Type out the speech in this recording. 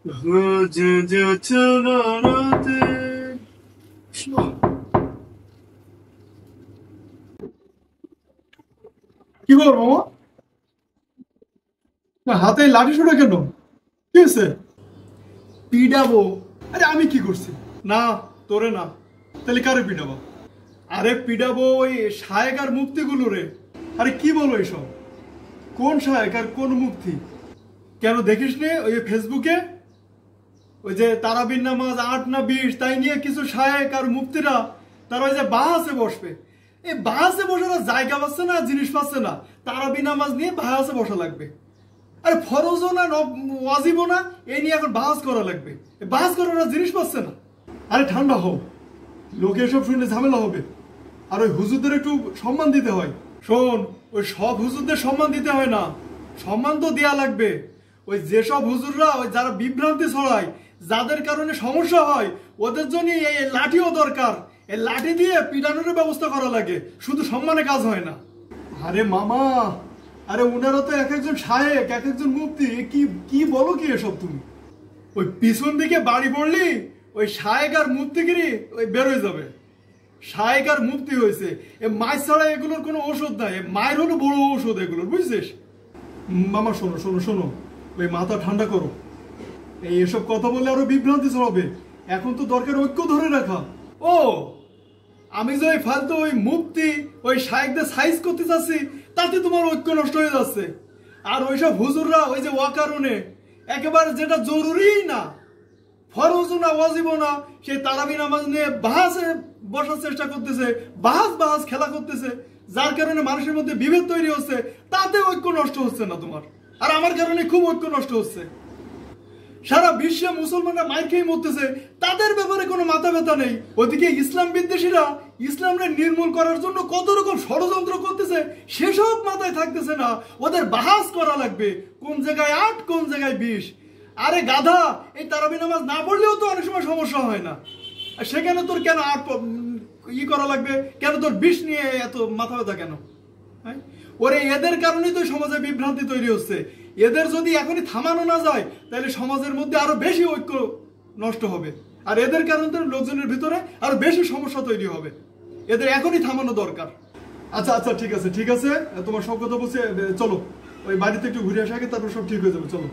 কি খবর মামা? না, হাতে লাঠি ছোড়া কেন? কি হয়েছে? পিডাবো? আরে আমি কি করছি? না, তোরে না। তাহলে কারে পিডাবো? আরে পিডাবো ওই শায়েক আর মুফতিগুলো রে। আরে কি বলো এসব? কোন শায়েক আর কোন মুফতি? কেন দেখিস নে ওই ফেসবুকে ওই যে তারাবির নামাজ ৮ না ২০ তাই নিয়ে কিছু শায়েক আর মুফতিরা তারা ওই যে বাহাসে বসবে। এই বাহাসে বসার জায়গা পাচ্ছে না, জিনিস পাচ্ছে না, তারাবি নামাজ নিয়ে বাহাসে বসা লাগবে। আরে ফরজও না, ওয়াজিবও না, এই নিয়ে এখন বাহাস করা লাগবে। বাহাস করার জিনিস পাচ্ছে না। আরে ঠান্ডা হও, লোকে এসব শুনলে ঝামেলা হবে। আর ওই হুজুরদের একটু সম্মান দিতে হয়। শোন, ওই সব হুজুরদের সম্মান দিতে হয় না, সম্মান তো দেয়া লাগবে। ওই যেসব হুজুররা ওই যারা বিভ্রান্তি ছড়ায়, যাদের কারণে সমস্যা হয়, ওদের জন্য এই লাঠিও দরকার। এই লাঠি দিয়ে পিটানোর ব্যবস্থা করা লাগে, শুধু সম্মানে কাজ হয় না। আরে মামা, আরে উনারা তো এক একজন শায়েক, এক একজন মুফতি। কি কি বলো কি এসব তুমি? ওই পিছন দিকে বাড়ি পড়লি ওই শায়েক আর মুফতিগিরি ওই বেরোয় যাবে। শায়েক আর মুফতি হয়েছে, এ মায়ের ছাড়া এগুলোর কোনো ওষুধ নাই। মায়ের হলো বড় ওষুধ এগুলোর, বুঝছিস? মামা শোনো শোনো শোনো, ওই মাথা ঠান্ডা করো। এই এসব কথা বলে আরো বিভ্রান্তি ছড়াবে। এখন তো দরকার ঐক্য ধরে রাখা। ও, আমি যে ওই ফালতু ওই মুফতি ওই শায়েকদের সাইজ করতে চাচ্ছি, তাতে তোমার ঐক্য নষ্ট হয়ে যাচ্ছে। আর ওইসব হুজুররা ওই যে অকারণে একেবারে যেটা জরুরি না, ফরজ না, ওয়াজিব না, সেই তারাবি নামাজ নিয়ে বাহাসে বসার চেষ্টা করতেছে, বাহাস বাহাস খেলা করতেছে, যার কারণে মানুষের মধ্যে বিভেদ তৈরি হচ্ছে। তাতে ঐক্য নষ্ট হচ্ছে না তোমার, আর আমার কারণে খুব ঐক্য নষ্ট হচ্ছে। সারা বিশ্বে মুসলমানরা মাইর খেয়ে মরতেছে, তাদের ব্যাপারে কোনো মাথা ব্যথা নেই। ওদিকে ইসলাম বিদ্বেষীরা ইসলামকে নির্মূল করার জন্য কত রকম ষড়যন্ত্র করতেছে, সেসব মাথায় থাকতেছে না। ওদের বাহাস করা লাগবে, কোন জায়গায় ৮ কোন জায়গায় ২০। আরে গাধা, এই তারাবি নামাজ না পড়লেও তো অনেক সময় সমস্যা হয় না, সেখানে তোর কেন ৮ করা লাগবে? কেন তোর ২০ নিয়ে এত মাথা ব্যথা কেন? ওরে এদের কারণেই তো সমাজে বিভ্রান্তি তৈরি হচ্ছে। এদের যদি এখনই থামানো না যায়, তাহলে সমাজের মধ্যে আরো বেশি ঐক্য নষ্ট হবে, আর এদের কারণে লোকজনের ভিতরে আরো বেশি সমস্যা তৈরি হবে। এদের এখনই থামানো দরকার। আচ্ছা আচ্ছা, ঠিক আছে ঠিক আছে, তোমার সব কথা বলছে। চলো ওই বাড়িতে একটু ঘুরে আসা আগে, তারপর সব ঠিক হয়ে যাবে। চলো।